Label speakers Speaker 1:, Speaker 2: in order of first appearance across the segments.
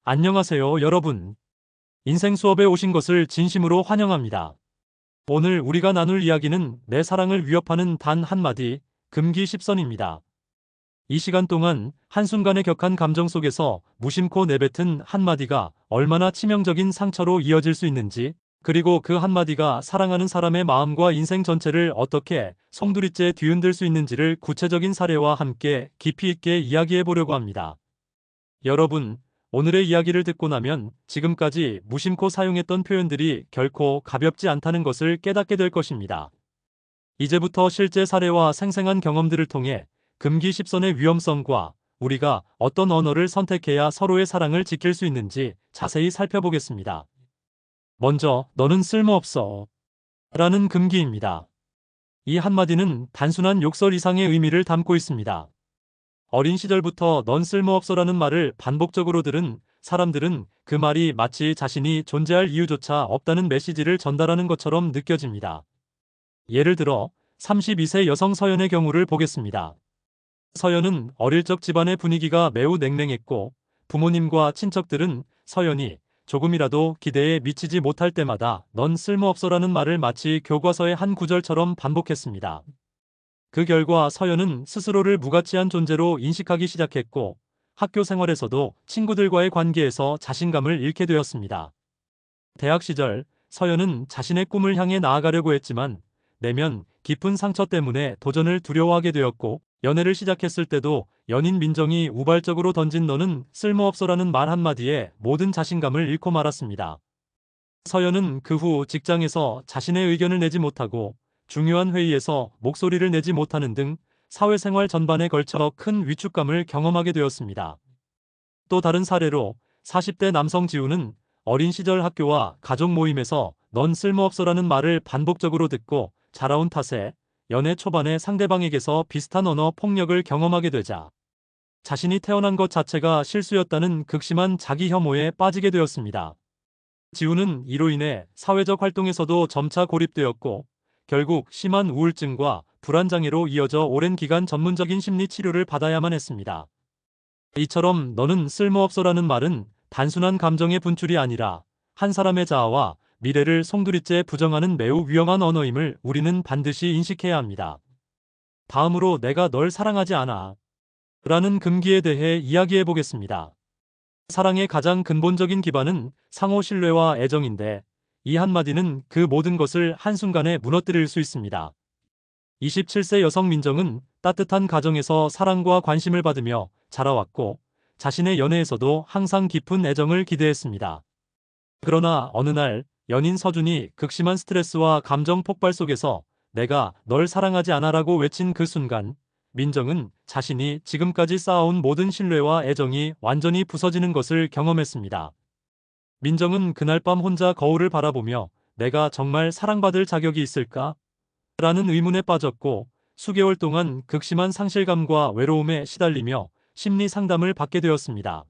Speaker 1: 안녕하세요, 여러분. 인생 수업에 오신 것을 진심으로 환영합니다. 오늘 우리가 나눌 이야기는 내 사랑을 위협하는 단 한마디, 금기 10선입니다. 이 시간 동안 한순간에 격한 감정 속에서 무심코 내뱉은 한마디가 얼마나 치명적인 상처로 이어질 수 있는지, 그리고 그 한마디가 사랑하는 사람의 마음과 인생 전체를 어떻게 송두리째 뒤흔들 수 있는지를 구체적인 사례와 함께 깊이 있게 이야기해 보려고 합니다. 여러분, 오늘의 이야기를 듣고 나면 지금까지 무심코 사용했던 표현들이 결코 가볍지 않다는 것을 깨닫게 될 것입니다. 이제부터 실제 사례와 생생한 경험들을 통해 금기 10선의 위험성과 우리가 어떤 언어를 선택해야 서로의 사랑을 지킬 수 있는지 자세히 살펴보겠습니다. 먼저, 너는 쓸모없어 라는 금기입니다. 이 한마디는 단순한 욕설 이상의 의미를 담고 있습니다. 어린 시절부터 넌 쓸모없어라는 말을 반복적으로 들은 사람들은 그 말이 마치 자신이 존재할 이유조차 없다는 메시지를 전달하는 것처럼 느껴집니다. 예를 들어 32세 여성 서연의 경우를 보겠습니다. 서연은 어릴 적 집안의 분위기가 매우 냉랭했고 부모님과 친척들은 서연이 조금이라도 기대에 미치지 못할 때마다 넌 쓸모없어라는 말을 마치 교과서의 한 구절처럼 반복했습니다. 그 결과 서연은 스스로를 무가치한 존재로 인식하기 시작했고 학교 생활에서도 친구들과의 관계에서 자신감을 잃게 되었습니다. 대학 시절 서연은 자신의 꿈을 향해 나아가려고 했지만 내면 깊은 상처 때문에 도전을 두려워하게 되었고 연애를 시작했을 때도 연인 민정이 우발적으로 던진 너는 쓸모없어라는 말 한마디에 모든 자신감을 잃고 말았습니다. 서연은 그 후 직장에서 자신의 의견을 내지 못하고 중요한 회의에서 목소리를 내지 못하는 등 사회생활 전반에 걸쳐 큰 위축감을 경험하게 되었습니다. 또 다른 사례로 40대 남성 지우는 어린 시절 학교와 가족 모임에서 넌 쓸모없어라는 말을 반복적으로 듣고 자라온 탓에 연애 초반에 상대방에게서 비슷한 언어 폭력을 경험하게 되자 자신이 태어난 것 자체가 실수였다는 극심한 자기 혐오에 빠지게 되었습니다. 지우는 이로 인해 사회적 활동에서도 점차 고립되었고 결국 심한 우울증과 불안장애로 이어져 오랜 기간 전문적인 심리 치료를 받아야만 했습니다. 이처럼 너는 쓸모없어라는 말은 단순한 감정의 분출이 아니라 한 사람의 자아와 미래를 송두리째 부정하는 매우 위험한 언어임을 우리는 반드시 인식해야 합니다. 다음으로 내가 널 사랑하지 않아 라는 금기에 대해 이야기해 보겠습니다. 사랑의 가장 근본적인 기반은 상호 신뢰와 애정인데 이 한마디는 그 모든 것을 한순간에 무너뜨릴 수 있습니다. 27세 여성 민정은 따뜻한 가정에서 사랑과 관심을 받으며 자라왔고 자신의 연애에서도 항상 깊은 애정을 기대했습니다. 그러나 어느 날 연인 서준이 극심한 스트레스와 감정 폭발 속에서 내가 널 사랑하지 않아라고 외친 그 순간 민정은 자신이 지금까지 쌓아온 모든 신뢰와 애정이 완전히 부서지는 것을 경험했습니다. 민정은 그날 밤 혼자 거울을 바라보며 내가 정말 사랑받을 자격이 있을까? 라는 의문에 빠졌고 수개월 동안 극심한 상실감과 외로움에 시달리며 심리 상담을 받게 되었습니다.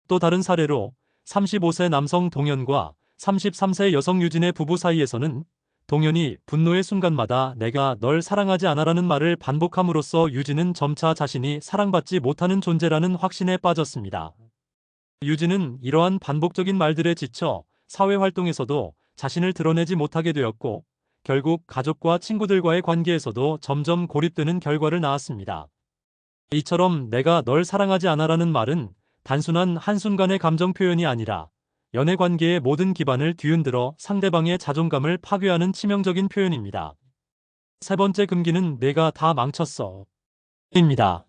Speaker 1: 또 다른 사례로 35세 남성 동현과 33세 여성 유진의 부부 사이에서는 동현이 분노의 순간마다 내가 널 사랑하지 않아라는 말을 반복함으로써 유진은 점차 자신이 사랑받지 못하는 존재라는 확신에 빠졌습니다. 유진은 이러한 반복적인 말들에 지쳐 사회활동에서도 자신을 드러내지 못하게 되었고 결국 가족과 친구들과의 관계에서도 점점 고립되는 결과를 낳았습니다. 이처럼 내가 널 사랑하지 않아라는 말은 단순한 한순간의 감정 표현이 아니라 연애관계의 모든 기반을 뒤흔들어 상대방의 자존감을 파괴하는 치명적인 표현입니다. 세 번째 금기는 내가 다 망쳤어 입니다.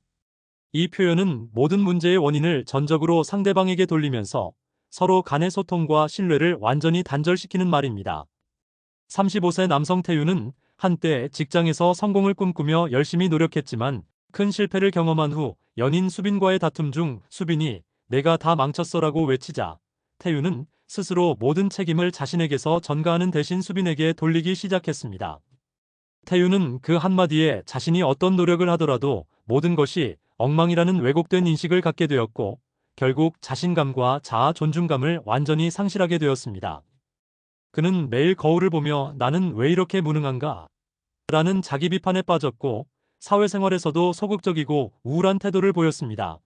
Speaker 1: 이 표현은 모든 문제의 원인을 전적으로 상대방에게 돌리면서 서로 간의 소통과 신뢰를 완전히 단절시키는 말입니다. 35세 남성 태유는 한때 직장에서 성공을 꿈꾸며 열심히 노력했지만 큰 실패를 경험한 후 연인 수빈과의 다툼 중 수빈이 내가 다 망쳤어라고 외치자 태유는 스스로 모든 책임을 자신에게서 전가하는 대신 수빈에게 돌리기 시작했습니다. 태유는 그 한마디에 자신이 어떤 노력을 하더라도 모든 것이 엉망이라는 왜곡된 인식을 갖게 되었고 결국 자신감과 자아 존중감을 완전히 상실하게 되었습니다. 그는 매일 거울을 보며 나는 왜 이렇게 무능한가? 라는 자기 비판에 빠졌고 사회생활에서도 소극적이고 우울한 태도를 보였습니다.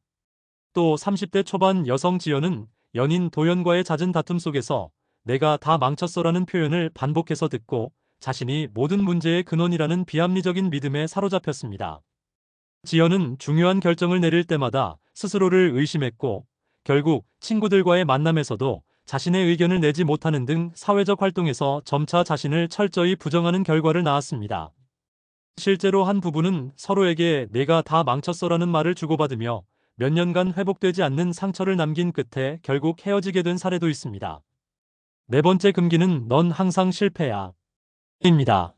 Speaker 1: 또 30대 초반 여성 지연은 연인 도연과의 잦은 다툼 속에서 내가 다 망쳤어라는 표현을 반복해서 듣고 자신이 모든 문제의 근원이라는 비합리적인 믿음에 사로잡혔습니다. 지연은 중요한 결정을 내릴 때마다 스스로를 의심했고 결국 친구들과의 만남에서도 자신의 의견을 내지 못하는 등 사회적 활동에서 점차 자신을 철저히 부정하는 결과를 낳았습니다. 실제로 한 부부는 서로에게 내가 다 망쳤어라는 말을 주고받으며 몇 년간 회복되지 않는 상처를 남긴 끝에 결국 헤어지게 된 사례도 있습니다. 네 번째 금기는 넌 항상 실패야. 입니다.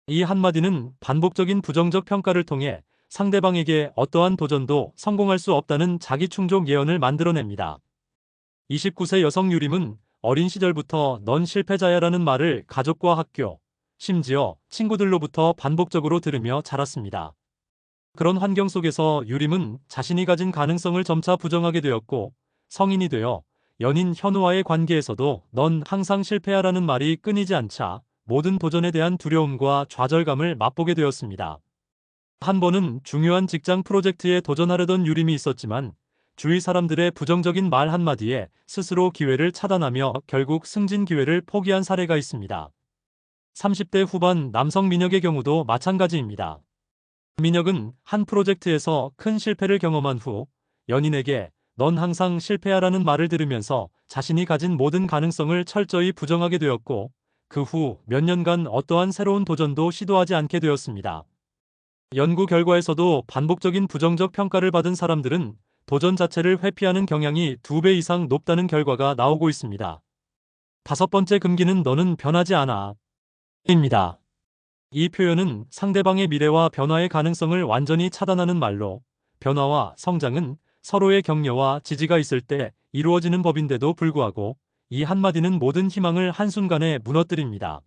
Speaker 1: 이 한마디는 반복적인 부정적 평가를 통해 상대방에게 어떠한 도전도 성공할 수 없다는 자기 충족 예언을 만들어냅니다. 29세 여성 유림은 어린 시절부터 넌 실패자야라는 말을 가족과 학교, 심지어 친구들로부터 반복적으로 들으며 자랐습니다. 그런 환경 속에서 유림은 자신이 가진 가능성을 점차 부정하게 되었고 성인이 되어 연인 현우와의 관계에서도 넌 항상 실패야라는 말이 끊이지 않자 모든 도전에 대한 두려움과 좌절감을 맛보게 되었습니다. 한 번은 중요한 직장 프로젝트에 도전하려던 유림이 있었지만 주위 사람들의 부정적인 말 한마디에 스스로 기회를 차단하며 결국 승진 기회를 포기한 사례가 있습니다. 30대 후반 남성 민혁의 경우도 마찬가지입니다. 민혁은 한 프로젝트에서 큰 실패를 경험한 후 연인에게 넌 항상 실패야라는 말을 들으면서 자신이 가진 모든 가능성을 철저히 부정하게 되었고 그 후 몇 년간 어떠한 새로운 도전도 시도하지 않게 되었습니다. 연구 결과에서도 반복적인 부정적 평가를 받은 사람들은 도전 자체를 회피하는 경향이 2배 이상 높다는 결과가 나오고 있습니다. 다섯 번째 금기는 너는 변하지 않아. 입니다. 이 표현은 상대방의 미래와 변화의 가능성을 완전히 차단하는 말로 변화와 성장은 서로의 격려와 지지가 있을 때 이루어지는 법인데도 불구하고 이 한마디는 모든 희망을 한순간에 무너뜨립니다.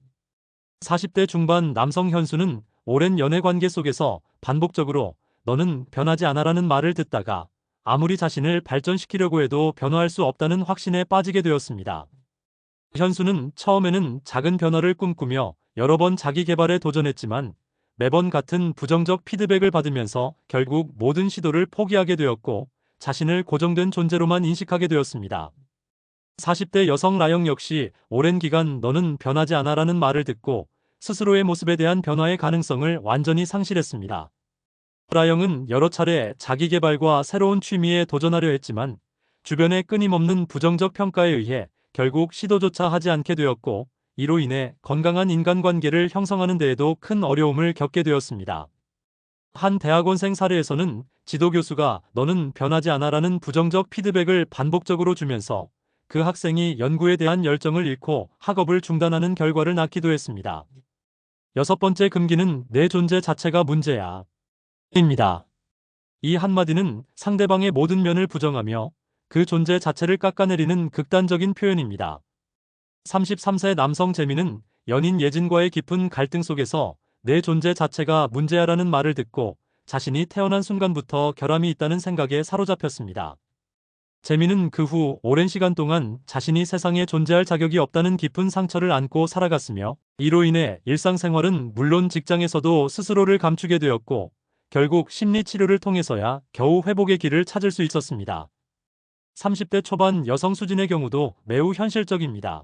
Speaker 1: 40대 중반 남성 현수는 오랜 연애 관계 속에서 반복적으로 너는 변하지 않아라는 말을 듣다가 아무리 자신을 발전시키려고 해도 변화할 수 없다는 확신에 빠지게 되었습니다. 현수는 처음에는 작은 변화를 꿈꾸며 여러 번 자기 개발에 도전했지만 매번 같은 부정적 피드백을 받으면서 결국 모든 시도를 포기하게 되었고 자신을 고정된 존재로만 인식하게 되었습니다. 40대 여성 라영 역시 오랜 기간 너는 변하지 않아라는 말을 듣고 스스로의 모습에 대한 변화의 가능성을 완전히 상실했습니다. 라영은 여러 차례 자기 개발과 새로운 취미에 도전하려 했지만 주변의 끊임없는 부정적 평가에 의해 결국 시도조차 하지 않게 되었고 이로 인해 건강한 인간관계를 형성하는 데에도 큰 어려움을 겪게 되었습니다. 한 대학원생 사례에서는 지도교수가 너는 변하지 않아라는 부정적 피드백을 반복적으로 주면서 그 학생이 연구에 대한 열정을 잃고 학업을 중단하는 결과를 낳기도 했습니다. 여섯 번째 금기는 내 존재 자체가 문제야. 입니다. 이 한마디는 상대방의 모든 면을 부정하며 그 존재 자체를 깎아내리는 극단적인 표현입니다. 33세 남성 재민은 연인 예진과의 깊은 갈등 속에서 내 존재 자체가 문제야라는 말을 듣고 자신이 태어난 순간부터 결함이 있다는 생각에 사로잡혔습니다. 재민은 그 후 오랜 시간 동안 자신이 세상에 존재할 자격이 없다는 깊은 상처를 안고 살아갔으며 이로 인해 일상생활은 물론 직장에서도 스스로를 감추게 되었고 결국 심리치료를 통해서야 겨우 회복의 길을 찾을 수 있었습니다. 30대 초반 여성 수진의 경우도 매우 현실적입니다.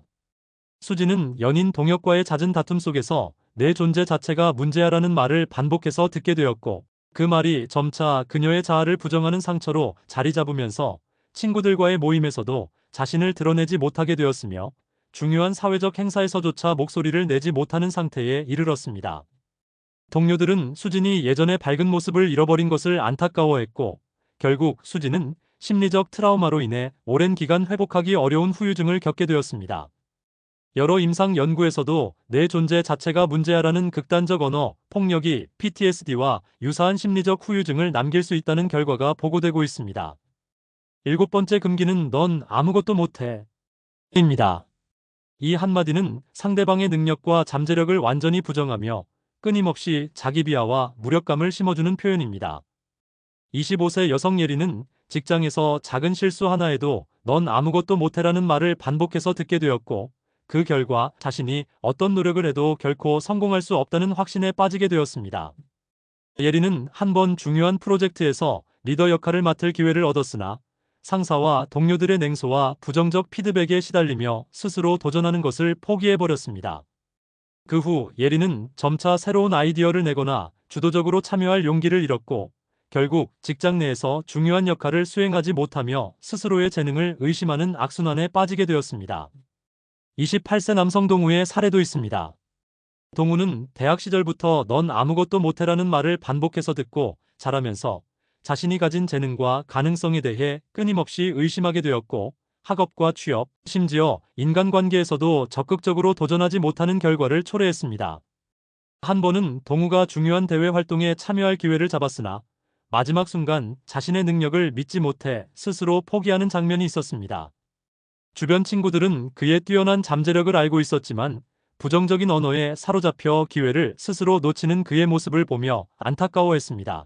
Speaker 1: 수진은 연인 동혁과의 잦은 다툼 속에서 내 존재 자체가 문제야라는 말을 반복해서 듣게 되었고 그 말이 점차 그녀의 자아를 부정하는 상처로 자리 잡으면서 친구들과의 모임에서도 자신을 드러내지 못하게 되었으며 중요한 사회적 행사에서조차 목소리를 내지 못하는 상태에 이르렀습니다. 동료들은 수진이 예전의 밝은 모습을 잃어버린 것을 안타까워했고 결국 수진은 심리적 트라우마로 인해 오랜 기간 회복하기 어려운 후유증을 겪게 되었습니다. 여러 임상 연구에서도 내 존재 자체가 문제야라는 극단적 언어, 폭력이 PTSD와 유사한 심리적 후유증을 남길 수 있다는 결과가 보고되고 있습니다. 일곱 번째 금기는 넌 아무것도 못해. 입니다. 이 한마디는 상대방의 능력과 잠재력을 완전히 부정하며 끊임없이 자기 비하와 무력감을 심어주는 표현입니다. 25세 여성 예리는 직장에서 작은 실수 하나에도 넌 아무것도 못해라는 말을 반복해서 듣게 되었고 그 결과 자신이 어떤 노력을 해도 결코 성공할 수 없다는 확신에 빠지게 되었습니다. 예리는 한 번 중요한 프로젝트에서 리더 역할을 맡을 기회를 얻었으나 상사와 동료들의 냉소와 부정적 피드백에 시달리며 스스로 도전하는 것을 포기해버렸습니다. 그 후 예리는 점차 새로운 아이디어를 내거나 주도적으로 참여할 용기를 잃었고 결국 직장 내에서 중요한 역할을 수행하지 못하며 스스로의 재능을 의심하는 악순환에 빠지게 되었습니다. 28세 남성 동우의 사례도 있습니다. 동우는 대학 시절부터 넌 아무것도 못해라는 말을 반복해서 듣고 자라면서 자신이 가진 재능과 가능성에 대해 끊임없이 의심하게 되었고 학업과 취업, 심지어 인간관계에서도 적극적으로 도전하지 못하는 결과를 초래했습니다. 한 번은 동우가 중요한 대회 활동에 참여할 기회를 잡았으나 마지막 순간 자신의 능력을 믿지 못해 스스로 포기하는 장면이 있었습니다. 주변 친구들은 그의 뛰어난 잠재력을 알고 있었지만 부정적인 언어에 사로잡혀 기회를 스스로 놓치는 그의 모습을 보며 안타까워했습니다.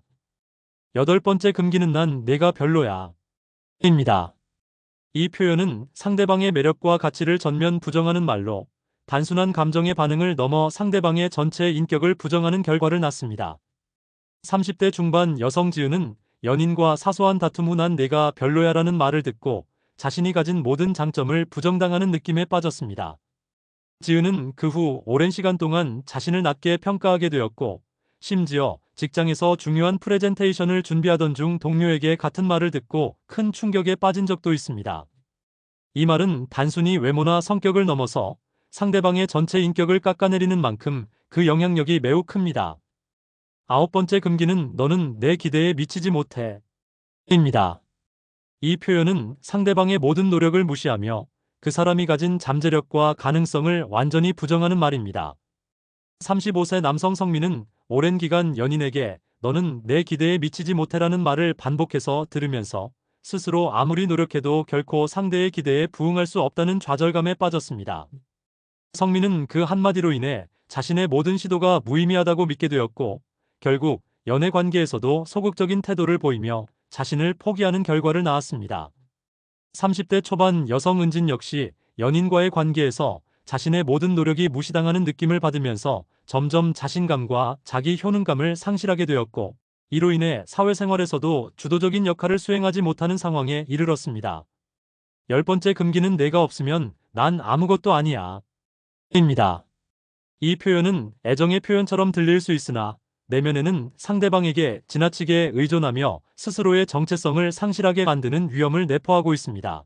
Speaker 1: 여덟 번째 금기는 난 내가 별로야 입니다. 이 표현은 상대방의 매력과 가치를 전면 부정하는 말로 단순한 감정의 반응을 넘어 상대방의 전체 인격을 부정하는 결과를 낳습니다. 30대 중반 여성 지은은 연인과 사소한 다툼 후 난 내가 별로야라는 말을 듣고 자신이 가진 모든 장점을 부정당하는 느낌에 빠졌습니다. 지은은 그 후 오랜 시간 동안 자신을 낮게 평가하게 되었고 심지어 직장에서 중요한 프레젠테이션을 준비하던 중 동료에게 같은 말을 듣고 큰 충격에 빠진 적도 있습니다. 이 말은 단순히 외모나 성격을 넘어서 상대방의 전체 인격을 깎아내리는 만큼 그 영향력이 매우 큽니다. 아홉 번째 금기는 너는 내 기대에 미치지 못해 입니다. 이 표현은 상대방의 모든 노력을 무시하며 그 사람이 가진 잠재력과 가능성을 완전히 부정하는 말입니다. 35세 남성 성민은 오랜 기간 연인에게 너는 내 기대에 미치지 못해라는 말을 반복해서 들으면서 스스로 아무리 노력해도 결코 상대의 기대에 부응할 수 없다는 좌절감에 빠졌습니다. 성민은 그 한마디로 인해 자신의 모든 시도가 무의미하다고 믿게 되었고 결국 연애 관계에서도 소극적인 태도를 보이며 자신을 포기하는 결과를 낳았습니다. 30대 초반 여성 은진 역시 연인과의 관계에서 자신의 모든 노력이 무시당하는 느낌을 받으면서 점점 자신감과 자기 효능감을 상실하게 되었고 이로 인해 사회생활에서도 주도적인 역할을 수행하지 못하는 상황에 이르렀습니다. 열 번째 금기는 내가 없으면 난 아무것도 아니야 입니다. 이 표현은 애정의 표현처럼 들릴 수 있으나 내면에는 상대방에게 지나치게 의존하며 스스로의 정체성을 상실하게 만드는 위험을 내포하고 있습니다.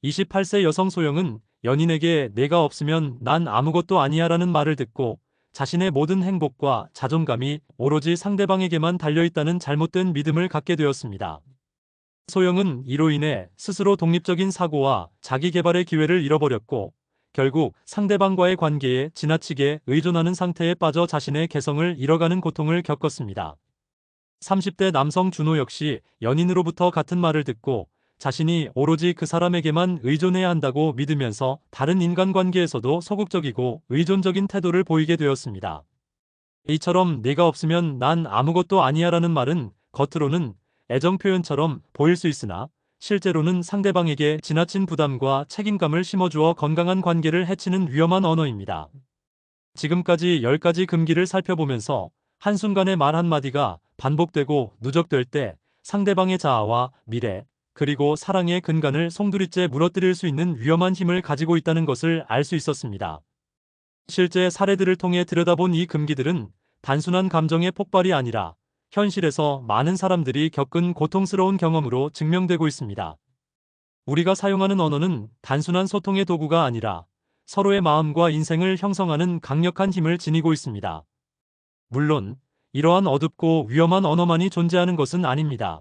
Speaker 1: 28세 여성 소영은 연인에게 내가 없으면 난 아무것도 아니야라는 말을 듣고 자신의 모든 행복과 자존감이 오로지 상대방에게만 달려있다는 잘못된 믿음을 갖게 되었습니다. 소영은 이로 인해 스스로 독립적인 사고와 자기 개발의 기회를 잃어버렸고 결국 상대방과의 관계에 지나치게 의존하는 상태에 빠져 자신의 개성을 잃어가는 고통을 겪었습니다. 30대 남성 준호 역시 연인으로부터 같은 말을 듣고 자신이 오로지 그 사람에게만 의존해야 한다고 믿으면서 다른 인간관계에서도 소극적이고 의존적인 태도를 보이게 되었습니다. 이처럼 내가 없으면 난 아무것도 아니야라는 말은 겉으로는 애정 표현처럼 보일 수 있으나 실제로는 상대방에게 지나친 부담과 책임감을 심어주어 건강한 관계를 해치는 위험한 언어입니다. 지금까지 10가지 금기를 살펴보면서 한순간의 말 한마디가 반복되고 누적될 때 상대방의 자아와 미래, 그리고 사랑의 근간을 송두리째 무너뜨릴 수 있는 위험한 힘을 가지고 있다는 것을 알 수 있었습니다. 실제 사례들을 통해 들여다본 이 금기들은 단순한 감정의 폭발이 아니라 현실에서 많은 사람들이 겪은 고통스러운 경험으로 증명되고 있습니다. 우리가 사용하는 언어는 단순한 소통의 도구가 아니라 서로의 마음과 인생을 형성하는 강력한 힘을 지니고 있습니다. 물론 이러한 어둡고 위험한 언어만이 존재하는 것은 아닙니다.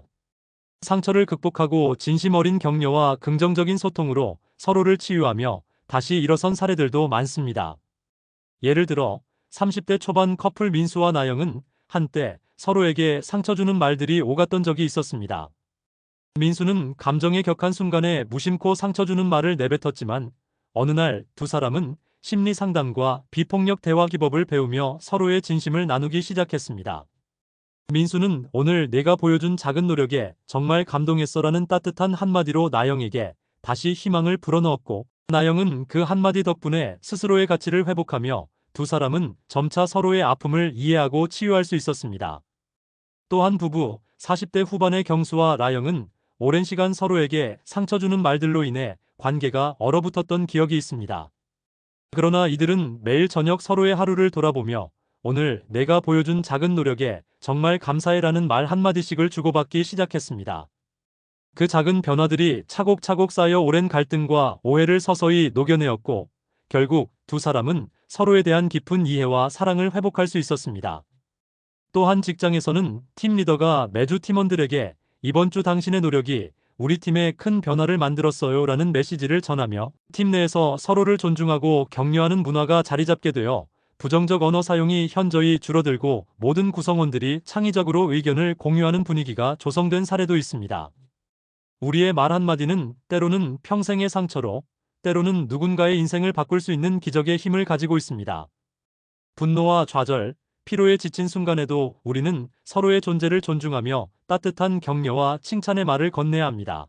Speaker 1: 상처를 극복하고 진심 어린 격려와 긍정적인 소통으로 서로를 치유하며 다시 일어선 사례들도 많습니다. 예를 들어 30대 초반 커플 민수와 나영은 한때 서로에게 상처 주는 말들이 오갔던 적이 있었습니다. 민수는 감정에 격한 순간에 무심코 상처 주는 말을 내뱉었지만 어느 날 두 사람은 심리 상담과 비폭력 대화 기법을 배우며 서로의 진심을 나누기 시작했습니다. 민수는 오늘 내가 보여준 작은 노력에 정말 감동했어라는 따뜻한 한마디로 나영에게 다시 희망을 불어넣었고 나영은 그 한마디 덕분에 스스로의 가치를 회복하며 두 사람은 점차 서로의 아픔을 이해하고 치유할 수 있었습니다. 또 한 부부 40대 후반의 경수와 라영은 오랜 시간 서로에게 상처 주는 말들로 인해 관계가 얼어붙었던 기억이 있습니다. 그러나 이들은 매일 저녁 서로의 하루를 돌아보며 오늘 내가 보여준 작은 노력에 정말 감사해라는 말 한마디씩을 주고받기 시작했습니다. 그 작은 변화들이 차곡차곡 쌓여 오랜 갈등과 오해를 서서히 녹여내었고 결국 두 사람은 서로에 대한 깊은 이해와 사랑을 회복할 수 있었습니다. 또한 직장에서는 팀 리더가 매주 팀원들에게 이번 주 당신의 노력이 우리 팀에 큰 변화를 만들었어요 라는 메시지를 전하며 팀 내에서 서로를 존중하고 격려하는 문화가 자리 잡게 되어 부정적 언어 사용이 현저히 줄어들고 모든 구성원들이 창의적으로 의견을 공유하는 분위기가 조성된 사례도 있습니다. 우리의 말 한마디는 때로는 평생의 상처로, 때로는 누군가의 인생을 바꿀 수 있는 기적의 힘을 가지고 있습니다. 분노와 좌절, 피로에 지친 순간에도 우리는 서로의 존재를 존중하며 따뜻한 격려와 칭찬의 말을 건네야 합니다.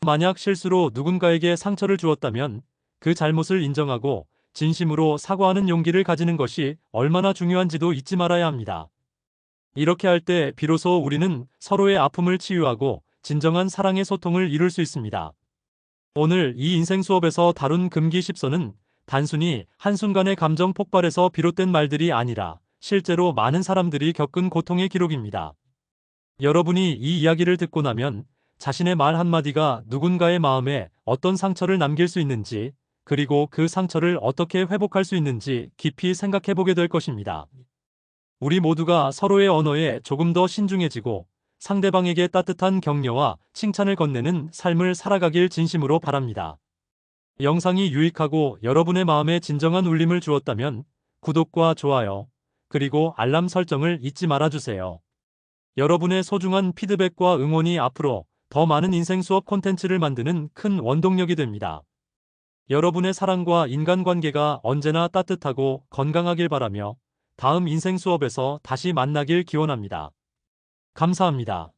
Speaker 1: 만약 실수로 누군가에게 상처를 주었다면 그 잘못을 인정하고 진심으로 사과하는 용기를 가지는 것이 얼마나 중요한지도 잊지 말아야 합니다. 이렇게 할 때 비로소 우리는 서로의 아픔을 치유하고 진정한 사랑의 소통을 이룰 수 있습니다. 오늘 이 인생 수업에서 다룬 금기 10선은 단순히 한순간의 감정 폭발에서 비롯된 말들이 아니라 실제로 많은 사람들이 겪은 고통의 기록입니다. 여러분이 이 이야기를 듣고 나면 자신의 말 한마디가 누군가의 마음에 어떤 상처를 남길 수 있는지, 그리고 그 상처를 어떻게 회복할 수 있는지 깊이 생각해 보게 될 것입니다. 우리 모두가 서로의 언어에 조금 더 신중해지고 상대방에게 따뜻한 격려와 칭찬을 건네는 삶을 살아가길 진심으로 바랍니다. 영상이 유익하고 여러분의 마음에 진정한 울림을 주었다면 구독과 좋아요, 그리고 알람 설정을 잊지 말아주세요. 여러분의 소중한 피드백과 응원이 앞으로 더 많은 인생 수업 콘텐츠를 만드는 큰 원동력이 됩니다. 여러분의 사랑과 인간관계가 언제나 따뜻하고 건강하길 바라며 다음 인생 수업에서 다시 만나길 기원합니다. 감사합니다.